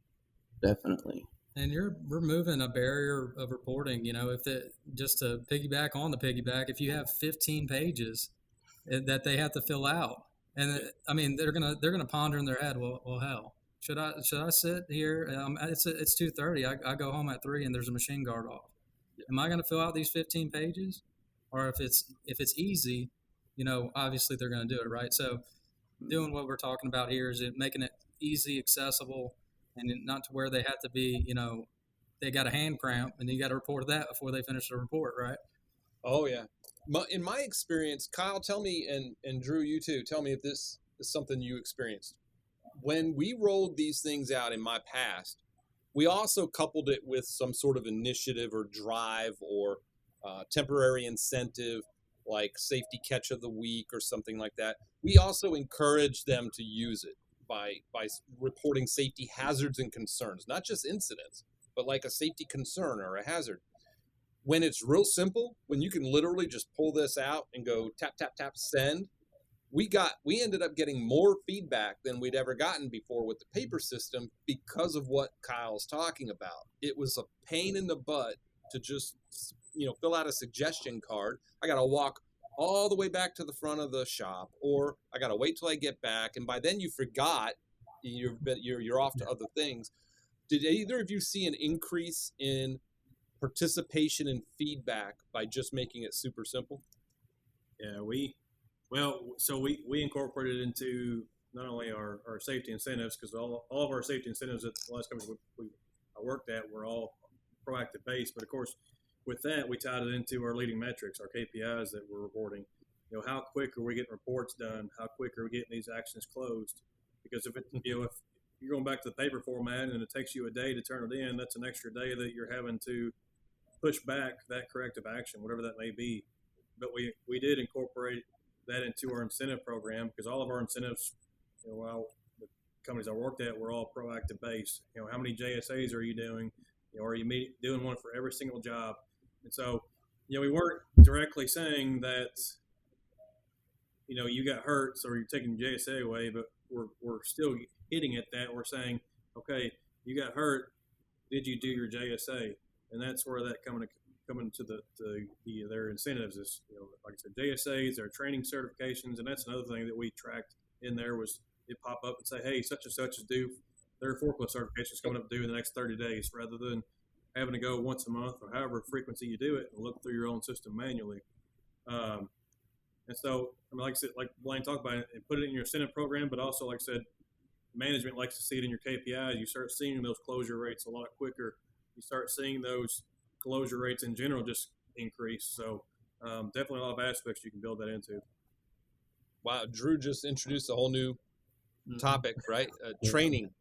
Definitely. And you're removing a barrier of reporting. Just to piggyback on the piggyback, if you have 15 pages that they have to fill out, and they're gonna ponder in their head, well, hell, should I sit here? It's 2:30. I go home at 3, and there's a machine guard off. Am I gonna fill out these 15 pages? Or if it's easy, obviously they're gonna do it, right? So doing what we're talking about here is making it easy, accessible, and not to where they have to be, they got a hand cramp and you got to report that before they finish the report, right? Oh, yeah. In my experience, Kyle, tell me, and Drew, you too, tell me if this is something you experienced. When we rolled these things out in my past, we also coupled it with some sort of initiative or drive or temporary incentive, like safety catch of the week or something like that. We also encouraged them to use it by reporting safety hazards and concerns, not just incidents, but like a safety concern or a hazard. When it's real simple, when you can literally just pull this out and go tap, tap, tap, send, we ended up getting more feedback than we'd ever gotten before with the paper system because of what Kyle's talking about. It was a pain in the butt to just, fill out a suggestion card. I got to walk all the way back to the front of the shop, or I got to wait till I get back. And by then you forgot, you're off to other things. Did either of you see an increase in participation and feedback by just making it super simple? Yeah, we incorporated into not only our safety incentives, because all of our safety incentives at the last company I worked at were all proactive based, but of course with that we tied it into our leading metrics, our KPIs that we're reporting. How quick are we getting reports done? How quick are we getting these actions closed? Because if you're going back to the paper format and it takes you a day to turn it in, that's an extra day that you're having to push back that corrective action, whatever that may be. But we did incorporate that into our incentive program, because all of our incentives, while the companies I worked at were all proactive based. How many JSAs are you doing? Are you doing one for every single job? And so, we weren't directly saying that, you got hurt, so you're taking JSA away, but we're still hitting at that. We're saying, okay, you got hurt. Did you do your JSA? And that's where that coming to their incentives is, like I said, JSAs, their training certifications, and that's another thing that we tracked in there was it pop up and say, hey, such and such is due. Their forklift certification is coming up due in the next 30 days, rather than having to go once a month or however frequency you do it and look through your own system manually. And so, like I said, like Blaine talked about it, and put it in your incentive program, but also, like I said, management likes to see it in your KPIs. You start seeing those closure rates a lot quicker. You start seeing those closure rates in general just increase. So definitely a lot of aspects you can build that into. Wow, Drew just introduced a whole new topic, right? Training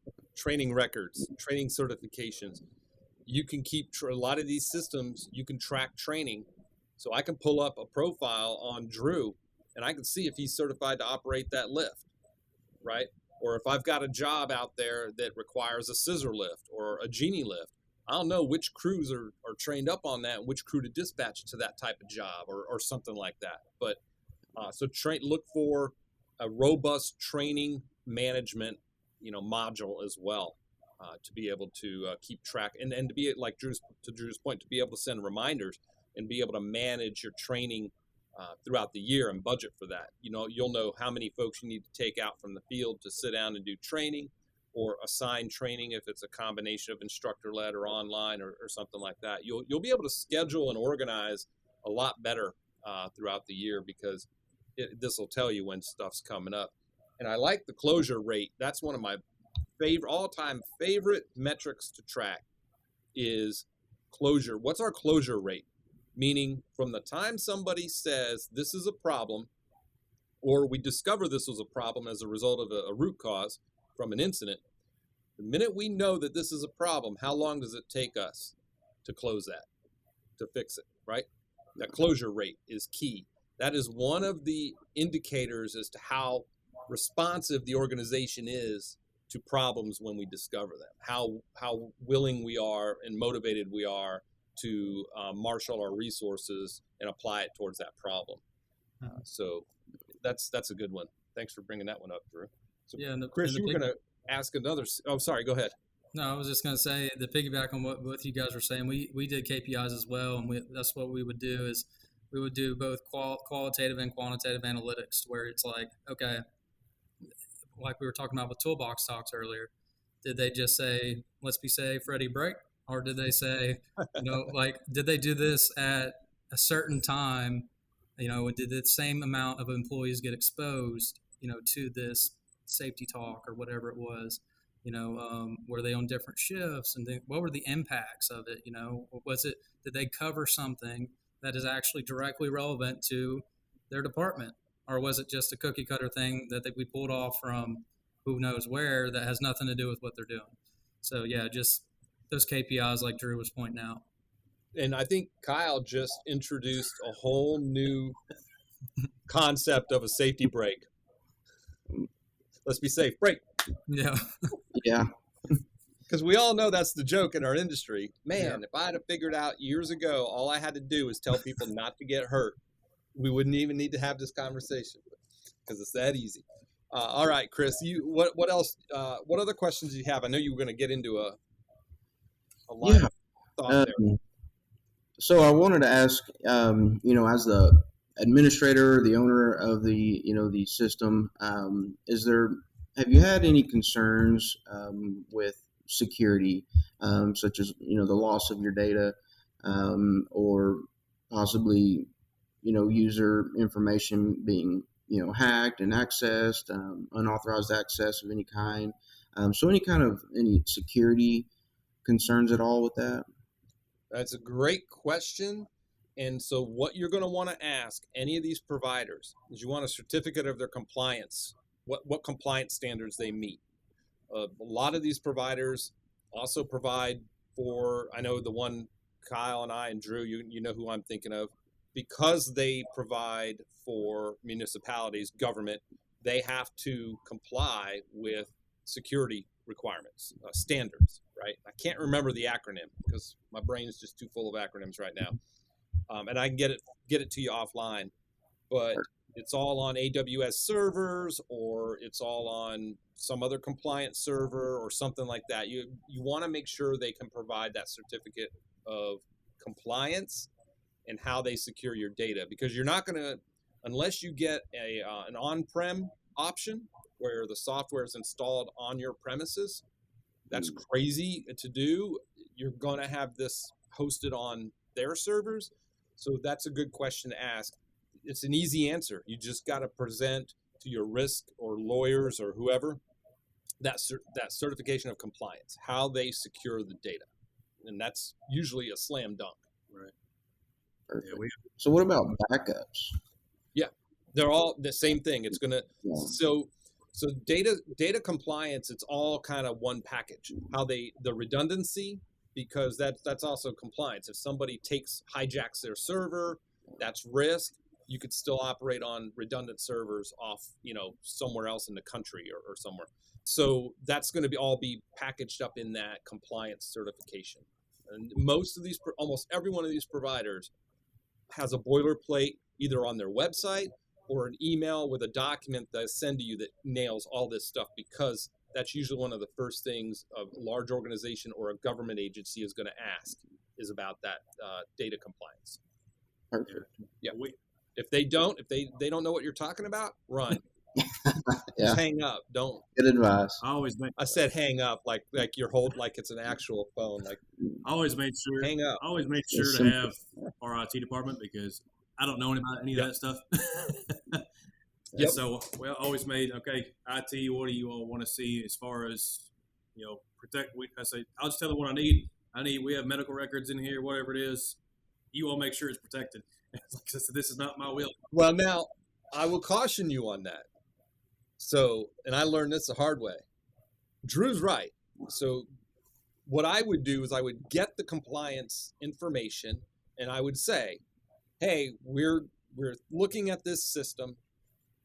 records, training certifications. You can keep a lot of these systems. You can track training. So I can pull up a profile on Drew, and I can see if he's certified to operate that lift, right? Or if I've got a job out there that requires a scissor lift or a genie lift, I'll know which crews are trained up on that and which crew to dispatch to that type of job or something like that. But so look for a robust training management, module as well, to be able to keep track and to be like Drew's point, to be able to send reminders and be able to manage your training throughout the year and budget for that. You'll know how many folks you need to take out from the field to sit down and do training, or assign training if it's a combination of instructor-led or online or something like that. You'll be able to schedule and organize a lot better throughout the year, because this will tell you when stuff's coming up. And I like the closure rate. That's one of my all-time favorite metrics to track is closure. What's our closure rate? Meaning from the time somebody says this is a problem, or we discover this was a problem as a result of a root cause from an incident, the minute we know that this is a problem, how long does it take us to close that, to fix it, right? That closure rate is key. That is one of the indicators as to how responsive the organization is to problems when we discover them, how willing we are and motivated we are to marshal our resources and apply it towards that problem. So that's a good one. Thanks for bringing that one up, Drew. So, yeah, Chris, you were going to ask another. Oh, sorry. Go ahead. No, I was just going to say, to piggyback on what both you guys were saying, we did KPIs as well, and that's what we would do is we would do both qualitative and quantitative analytics, where it's like, okay, like we were talking about with toolbox talks earlier, did they just say, let's be safe, ready, break? Or did they say, did they do this at a certain time, and did the same amount of employees get exposed, to this safety talk or whatever it was? Were they on different shifts, and what were the impacts of it? Did they cover something that is actually directly relevant to their department, or was it just a cookie cutter thing that we pulled off from who knows where that has nothing to do with what they're doing? So yeah, just those KPIs like Drew was pointing out. And I think Kyle just introduced a whole new concept of a safety break. Let's be safe. Break. Yeah. Yeah. Because we all know that's the joke in our industry. Man, if I had figured out years ago, all I had to do was tell people not to get hurt, we wouldn't even need to have this conversation, because it's that easy. All right, Chris, what else? What other questions do you have? I know you were going to get into a line of thought there. So I wanted to ask, as the administrator, the owner of the system, have you had any concerns with security, such as, the loss of your data, or possibly, user information being, hacked and accessed, unauthorized access of any kind? So any security concerns at all with that? That's a great question. And so what you're going to want to ask any of these providers is you want a certificate of their compliance, what compliance standards they meet. A lot of these providers also provide for, I know the one Kyle and I and Drew, you know who I'm thinking of, because they provide for municipalities, government, they have to comply with security requirements, standards, right? I can't remember the acronym because my brain is just too full of acronyms right now. And I can get it to you offline, but it's all on AWS servers, or it's all on some other compliance server or something like that. You want to make sure they can provide that certificate of compliance and how they secure your data, because you're not going to, unless you get an on-prem option where the software is installed on your premises. That's crazy to do. You're going to have this hosted on their servers. So that's a good question to ask. It's an easy answer. You just got to present to your risk or lawyers or whoever that certification of compliance, how they secure the data. And that's usually a slam dunk. Right. Perfect. So what about backups? Yeah, they're all the same thing. It's going to, so data compliance, it's all kind of one package. How the redundancy, because that's also compliance. If somebody hijacks their server, that's risk. You could still operate on redundant servers off, somewhere else in the country or somewhere. So that's going to all be packaged up in that compliance certification. And almost every one of these providers has a boilerplate either on their website or an email with a document that I send to you that nails all this stuff, because that's usually one of the first things a large organization or a government agency is going to ask is about that data compliance. Perfect. Yeah. If they don't know what you're talking about, run. Just hang up. Don't. Good advice. I said hang up like you're like it's an actual phone. Like I always made sure. Hang up. I always made sure to have our IT department, because I don't know any of that stuff. Yep. So we always made, okay, IT, what do you all want to see as far as, protect? I say, I'll just tell them what I need. We have medical records in here, whatever it is. You all make sure it's protected. It's like, this is not my will. Well, now I will caution you on that. So, and I learned this the hard way. Drew's right. So what I would do is I would get the compliance information and I would say, hey, we're looking at this system.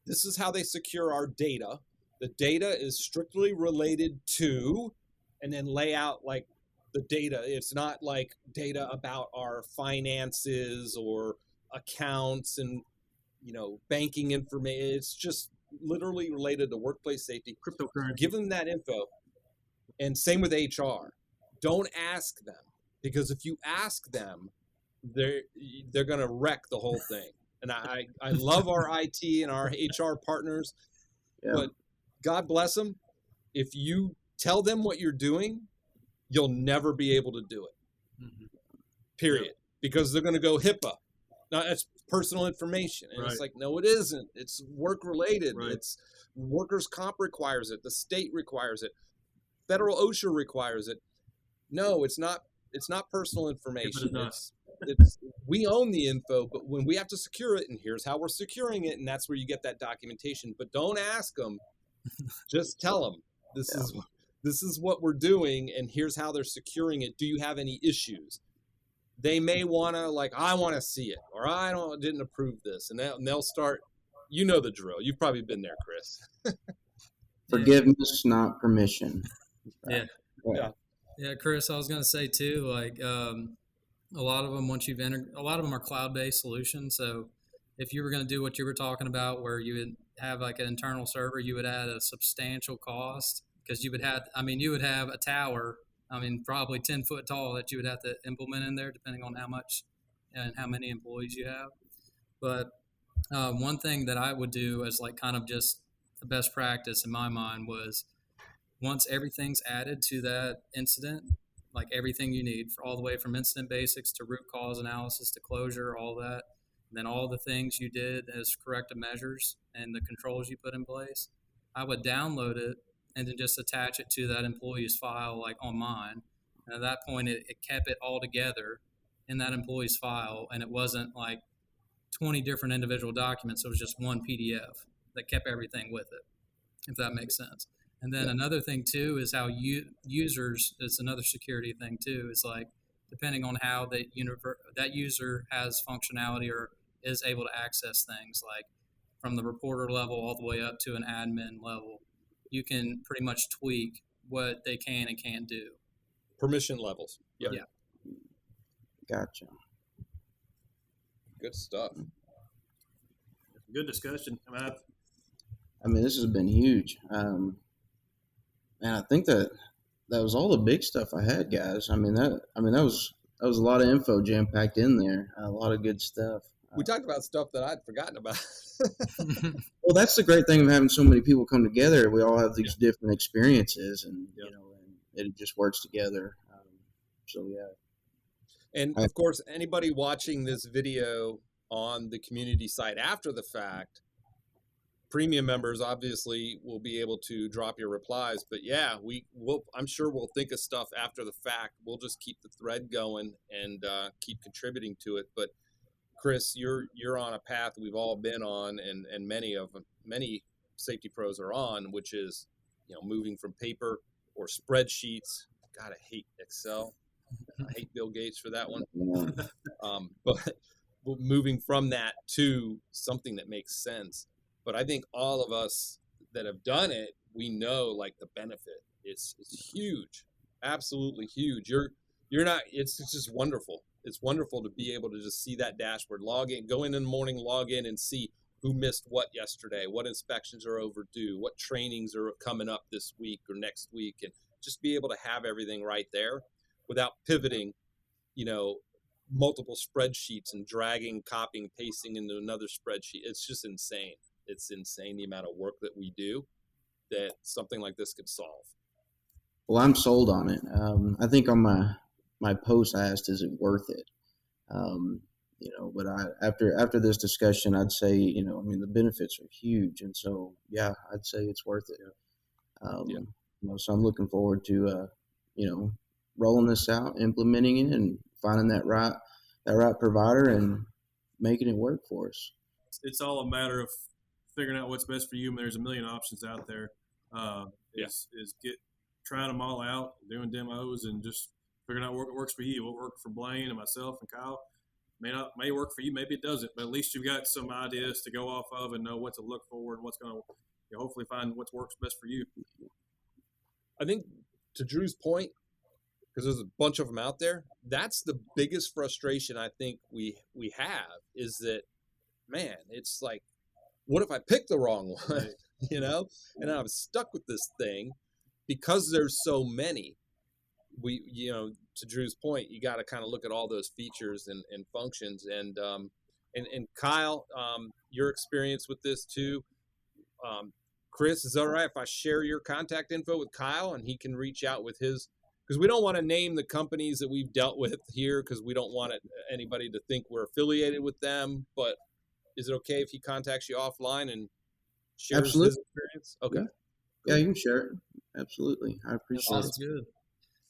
This is how they secure our data. The data is strictly related to, and then lay out like the data. It's not like data about our finances or accounts and, banking information. It's just literally related to workplace safety. Cryptocurrency. Give them that info. And same with HR. Don't ask them, because if you ask them, they're going to wreck the whole thing. And I love our IT and our HR partners, but God bless them. If you tell them what you're doing, you'll never be able to do it. Mm-hmm. Period. Yeah. Because they're going to go HIPAA. Now, that's personal information. And It's like, no, it isn't. It's work related. Right. It's workers' comp requires it. The state requires it. Federal OSHA requires it. No, it's not. It's not personal information. We own the info, but when we have to secure it, and here's how we're securing it, and that's where you get that documentation. But don't ask them. Just tell them this is what we're doing, and here's how they're securing it. Do you have any issues? They may want to I want to see it, or didn't approve this, and they'll start. You know the drill. You've probably been there, Chris. Forgiveness, not permission. Yeah. Yeah, Chris, I was going to say too, a lot of them, once you've entered, a lot of them are cloud-based solutions. So if you were going to do what you were talking about, where you would have like an internal server, you would add a substantial cost, because you would have a tower, probably 10 foot tall, that you would have to implement in there, depending on how much and how many employees you have. But one thing that I would do as kind of just the best practice in my mind was, once everything's added to that incident, like everything you need, for all the way from incident basics to root cause analysis to closure, all that, and then all the things you did as corrective measures and the controls you put in place, I would download it and then just attach it to that employee's file, like on mine. And at that point, it kept it all together in that employee's file, and it wasn't like 20 different individual documents. It was just one PDF that kept everything with it, if that makes sense. And then another thing too is how users, it's another security thing too, is depending on how that user has functionality or is able to access things, like from the reporter level all the way up to an admin level. You can pretty much tweak what they can and can't do. Permission levels. Yep. Yeah. Gotcha. Good stuff. Good discussion. I mean, this has been huge. And I think that was all the big stuff I had, guys. That was a lot of info jam packed in there. A lot of good stuff. We talked about stuff that I'd forgotten about. Well, that's the great thing of having so many people come together. We all have these different experiences, and and it just works together. So yeah. And of course, anybody watching this video on the community site after the fact, premium members obviously will be able to drop your replies. But yeah, I'm sure we'll think of stuff after the fact. We'll just keep the thread going and keep contributing to it. But Chris, you're on a path we've all been on, and many safety pros are on, which is moving from paper or spreadsheets. God, I hate Excel. I hate Bill Gates for that one. But moving from that to something that makes sense. But I think all of us that have done it, we know like the benefit. It's huge, absolutely huge. You're not. It's just wonderful. It's wonderful to be able to just see that dashboard, log in, go in the morning, log in, and see who missed what yesterday, what inspections are overdue, what trainings are coming up this week or next week, and just be able to have everything right there without pivoting, multiple spreadsheets and dragging, copying, pasting into another spreadsheet. It's just insane. It's insane the amount of work that we do that something like this could solve. Well, I'm sold on it. I think on my post I asked, is it worth it? But after this discussion, I'd say, the benefits are huge. And so, yeah, I'd say it's worth it. So I'm looking forward to, rolling this out, implementing it, and finding that right provider and making it work for us. It's all a matter of figuring out what's best for you. There's a million options out there. Trying them all out, doing demos, and just figuring out what works for you. What worked for Blaine and myself and Kyle may work for you, maybe it doesn't, but at least you've got some ideas to go off of and know what to look for and what's going to hopefully find what works best for you. I think to Drew's point, because there's a bunch of them out there, that's the biggest frustration I think we have is that, man, it's like, what if I pick the wrong one, and I'm stuck with this thing because there's so many. To Drew's point, you got to kind of look at all those features and functions. And Kyle, your experience with this too. Chris, is that all right if I share your contact info with Kyle and he can reach out with his, because we don't want to name the companies that we've dealt with here because we don't want anybody to think we're affiliated with them. But is it okay if he contacts you offline and shares his experience? Okay. Yeah, you can share it. Absolutely. I appreciate it. Sounds good.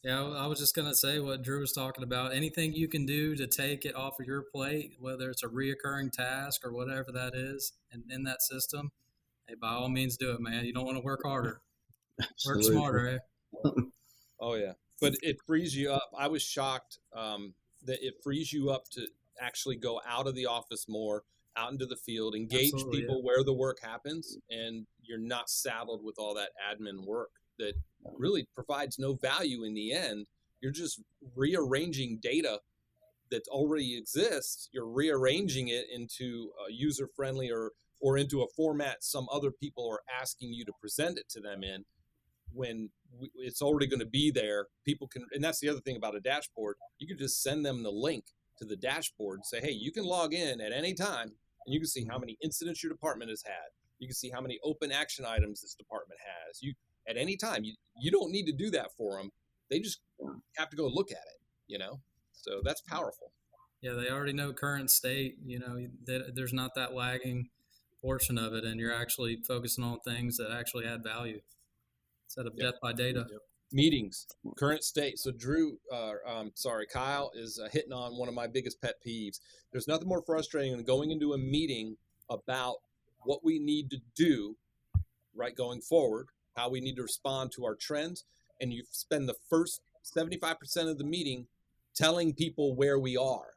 Yeah, I was just going to say what Drew was talking about. Anything you can do to take it off of your plate, whether it's a reoccurring task or whatever that is, and in that system, hey, by all means do it, man. You don't want to work harder. Work smarter, eh? Oh, yeah. But it frees you up. I was shocked that it frees you up to actually go out of the office more, out into the field, engage people where the work happens, and you're not saddled with all that admin work that really provides no value in the end. You're just rearranging data that already exists. You're rearranging it into a user-friendly or into a format some other people are asking you to present it to them in, when it's already going to be there. People can, and that's the other thing about a dashboard. You can just send them the link to the dashboard and say, hey, you can log in at any time and you can see how many incidents your department has had. You can see how many open action items this department has. At any time, you don't need to do that for them. They just have to go look at it, So that's powerful. Yeah, they already know current state, there's not that lagging portion of it, and you're actually focusing on things that actually add value instead of death by data. Yep. Meetings, current state. So Kyle is hitting on one of my biggest pet peeves. There's nothing more frustrating than going into a meeting about what we need to do right going forward, how we need to respond to our trends, and you spend the first 75% of the meeting telling people where we are,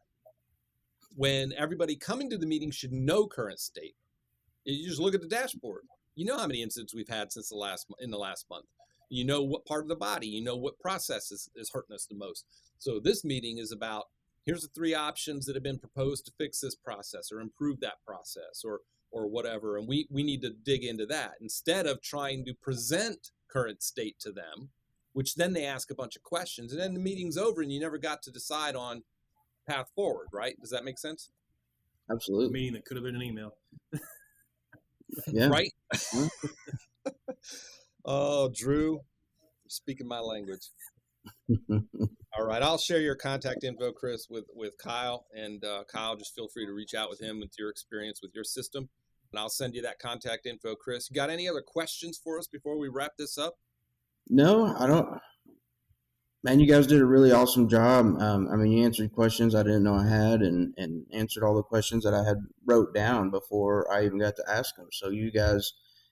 when everybody coming to the meeting should know current state. You just look at the dashboard. You know how many incidents we've had in the last month. You know what part of the body, you know what process is hurting us the most. So this meeting is about, here's the 3 options that have been proposed to fix this process or improve that process or whatever. And we need to dig into that instead of trying to present current state to them, which then they ask a bunch of questions. And then the meeting's over and you never got to decide on path forward, right? Does that make sense? Absolutely. A meeting that could have been an email. Yeah. Right? Oh, Drew, speaking my language. All right, I'll share your contact info, Chris, with Kyle. And Kyle, just feel free to reach out with him with your experience with your system. And I'll send you that contact info, Chris. You got any other questions for us before we wrap this up? No, I don't. Man, you guys did a really awesome job. I mean, you answered questions I didn't know I had and answered all the questions that I had wrote down before I even got to ask them. So you guys,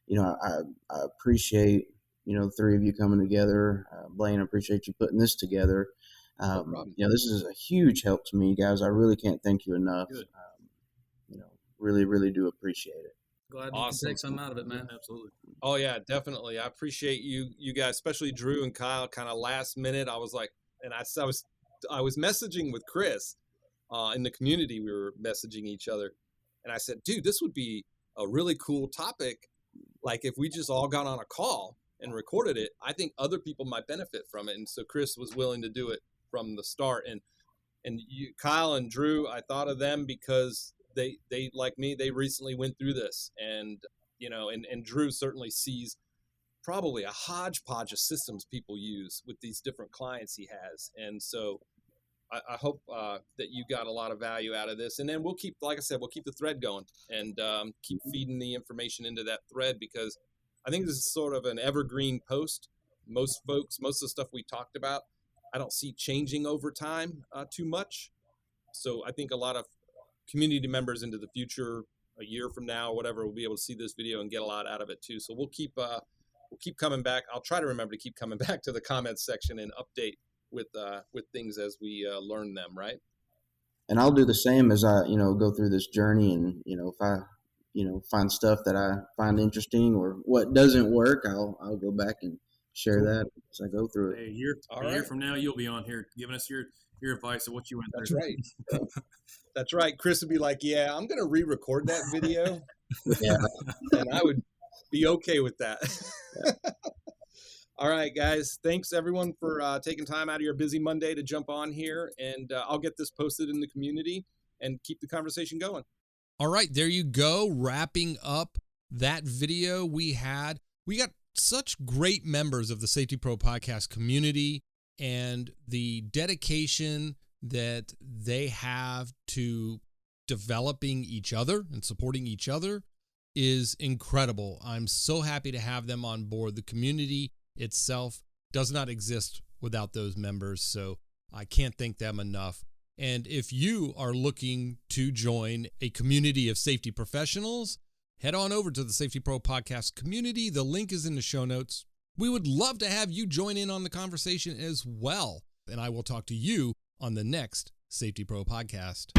I appreciate, the 3 of you coming together. Blaine, I appreciate you putting this together. This is a huge help to me, guys. I really can't thank you enough. Really, really do appreciate it. Glad you can take some out of it, man. Absolutely. Oh yeah, definitely. I appreciate you guys, especially Drew and Kyle. Kind of last minute, I was like, and I was messaging with Chris in the community. We were messaging each other, and I said, dude, this would be a really cool topic. Like if we just all got on a call and recorded it, I think other people might benefit from it. And so Chris was willing to do it from the start. And you, Kyle and Drew, I thought of them because they like me, they recently went through this, and and Drew certainly sees probably a hodgepodge of systems people use with these different clients he has. And so I hope that you got a lot of value out of this. And then we'll keep, like I said, we'll keep the thread going and keep feeding the information into that thread, because I think this is sort of an evergreen post. Most of the stuff we talked about, I don't see changing over time too much. So I think a lot of community members into the future, a year from now, whatever, will be able to see this video and get a lot out of it too. So we'll keep coming back. I'll try to remember to keep coming back to the comments section and update with things as we learn them, right? And I'll do the same as I, go through this journey, and if I, find stuff that I find interesting or what doesn't work, I'll go back and share that as I go through it. Hey, a year from now, you'll be on here giving us your advice of what you went That's through. Right. That's right. Chris would be like, yeah, I'm going to re-record that video. Yeah. And I would be okay with that. Yeah. All right, guys. Thanks, everyone, for taking time out of your busy Monday to jump on here. And I'll get this posted in the community and keep the conversation going. All right, there you go. Wrapping up that video we had. We got such great members of the SafetyPro Podcast community, and the dedication that they have to developing each other and supporting each other is incredible. I'm so happy to have them on board. The community itself does not exist without those members, so I can't thank them enough. And if you are looking to join a community of safety professionals, head on over to the SafetyPro Podcast community. The link is in the show notes. We would love to have you join in on the conversation as well. And I will talk to you on the next SafetyPro Podcast.